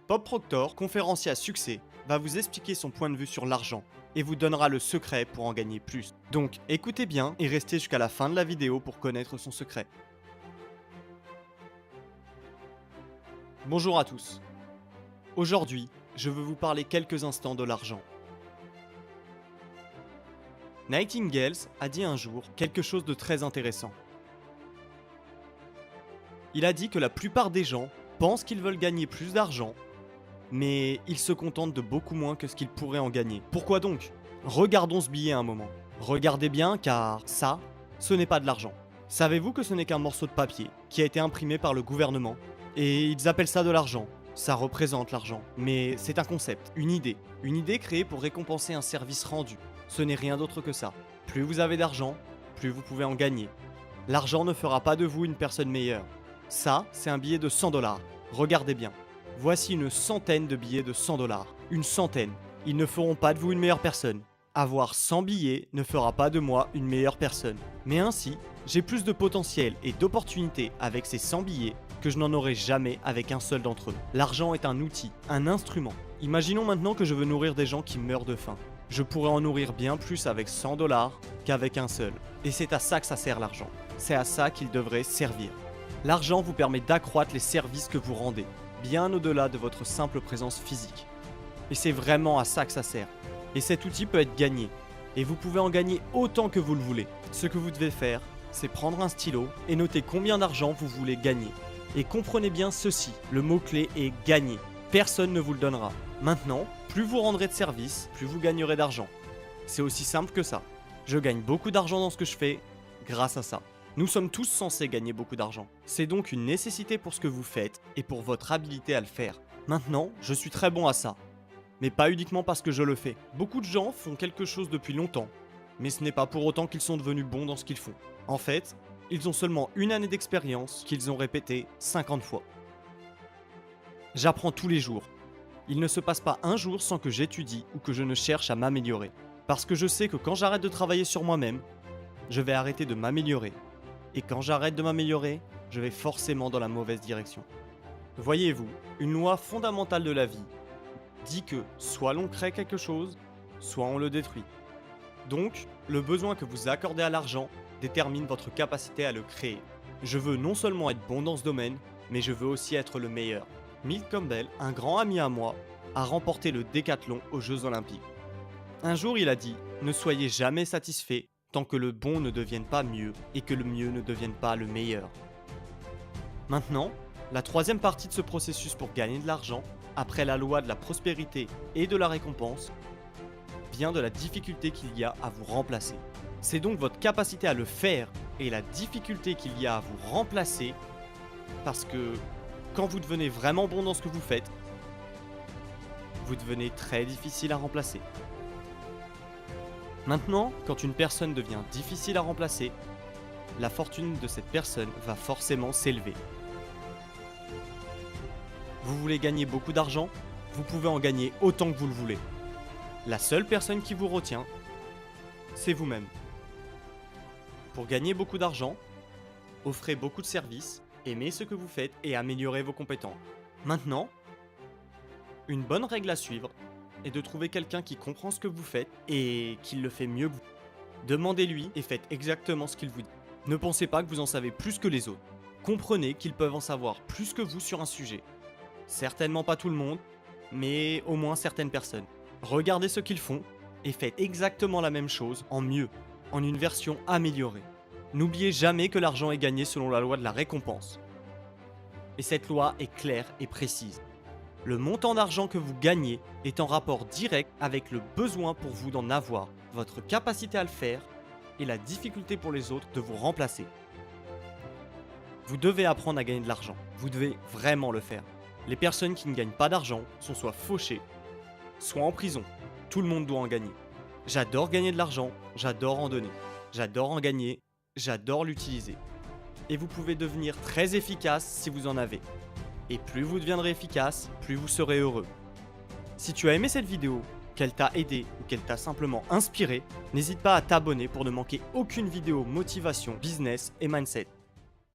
Bob Proctor, conférencier à succès, va vous expliquer son point de vue sur l'argent et vous donnera le secret pour en gagner plus. Donc écoutez bien et restez jusqu'à la fin de la vidéo pour connaître son secret. Bonjour à tous. Aujourd'hui, je veux vous parler quelques instants de l'argent. Nightingale a dit un jour quelque chose de très intéressant. Il a dit que la plupart des gens pensent qu'ils veulent gagner plus d'argent, mais ils se contentent de beaucoup moins que ce qu'ils pourraient en gagner. Pourquoi donc? Regardons ce billet un moment. Regardez bien car ça, ce n'est pas de l'argent. Savez-vous que ce n'est qu'un morceau de papier qui a été imprimé par le gouvernement? Et ils appellent ça de l'argent. Ça représente l'argent. Mais c'est un concept, une idée. Une idée créée pour récompenser un service rendu. Ce n'est rien d'autre que ça. Plus vous avez d'argent, plus vous pouvez en gagner. L'argent ne fera pas de vous une personne meilleure. Ça, c'est un billet de 100 $. Regardez bien. Voici une centaine de billets de 100 $. Une centaine. Ils ne feront pas de vous une meilleure personne. Avoir 100 billets ne fera pas de moi une meilleure personne. Mais ainsi, j'ai plus de potentiel et d'opportunités avec ces 100 billets que je n'en aurai jamais avec un seul d'entre eux. L'argent est un outil, un instrument. Imaginons maintenant que je veux nourrir des gens qui meurent de faim. Je pourrais en nourrir bien plus avec 100 $ qu'avec un seul. Et c'est à ça que ça sert l'argent. C'est à ça qu'il devrait servir. L'argent vous permet d'accroître les services que vous rendez, bien au-delà de votre simple présence physique. Et c'est vraiment à ça que ça sert. Et cet outil peut être gagné. Et vous pouvez en gagner autant que vous le voulez. Ce que vous devez faire, c'est prendre un stylo et noter combien d'argent vous voulez gagner. Et comprenez bien ceci, le mot-clé est gagner. Personne ne vous le donnera. Maintenant, plus vous rendrez de service, plus vous gagnerez d'argent. C'est aussi simple que ça. Je gagne beaucoup d'argent dans ce que je fais grâce à ça. Nous sommes tous censés gagner beaucoup d'argent. C'est donc une nécessité pour ce que vous faites et pour votre habilité à le faire. Maintenant, je suis très bon à ça. Mais pas uniquement parce que je le fais. Beaucoup de gens font quelque chose depuis longtemps, mais ce n'est pas pour autant qu'ils sont devenus bons dans ce qu'ils font. En fait, ils ont seulement une année d'expérience qu'ils ont répété 50 fois. J'apprends tous les jours. Il ne se passe pas un jour sans que j'étudie ou que je ne cherche à m'améliorer. Parce que je sais que quand j'arrête de travailler sur moi-même, je vais arrêter de m'améliorer. Et quand j'arrête de m'améliorer, je vais forcément dans la mauvaise direction. Voyez-vous, une loi fondamentale de la vie dit que soit l'on crée quelque chose, soit on le détruit. Donc, le besoin que vous accordez à l'argent détermine votre capacité à le créer. Je veux non seulement être bon dans ce domaine, mais je veux aussi être le meilleur. Milt Campbell, un grand ami à moi, a remporté le décathlon aux Jeux Olympiques. Un jour, il a dit « Ne soyez jamais satisfait tant que le bon ne devienne pas mieux et que le mieux ne devienne pas le meilleur. » Maintenant, la troisième partie de ce processus pour gagner de l'argent, après la loi de la prospérité et de la récompense, vient de la difficulté qu'il y a à vous remplacer. C'est donc votre capacité à le faire et la difficulté qu'il y a à vous remplacer, parce que quand vous devenez vraiment bon dans ce que vous faites, vous devenez très difficile à remplacer. Maintenant, quand une personne devient difficile à remplacer, la fortune de cette personne va forcément s'élever. Vous voulez gagner beaucoup d'argent? Vous pouvez en gagner autant que vous le voulez. La seule personne qui vous retient, c'est vous-même. Pour gagner beaucoup d'argent, offrez beaucoup de services, aimez ce que vous faites et améliorez vos compétences. Maintenant, une bonne règle à suivre est de trouver quelqu'un qui comprend ce que vous faites et qui le fait mieux que vous. Demandez-lui et faites exactement ce qu'il vous dit. Ne pensez pas que vous en savez plus que les autres. Comprenez qu'ils peuvent en savoir plus que vous sur un sujet. Certainement pas tout le monde, mais au moins certaines personnes. Regardez ce qu'ils font et faites exactement la même chose en mieux, en une version améliorée. N'oubliez jamais que l'argent est gagné selon la loi de la récompense. Et cette loi est claire et précise. Le montant d'argent que vous gagnez est en rapport direct avec le besoin pour vous d'en avoir, votre capacité à le faire et la difficulté pour les autres de vous remplacer. Vous devez apprendre à gagner de l'argent. Vous devez vraiment le faire. Les personnes qui ne gagnent pas d'argent sont soit fauchées, soit en prison. Tout le monde doit en gagner. J'adore gagner de l'argent, j'adore en donner. J'adore en gagner, j'adore l'utiliser. Et vous pouvez devenir très efficace si vous en avez. Et plus vous deviendrez efficace, plus vous serez heureux. Si tu as aimé cette vidéo, qu'elle t'a aidé ou qu'elle t'a simplement inspiré, n'hésite pas à t'abonner pour ne manquer aucune vidéo motivation, business et mindset.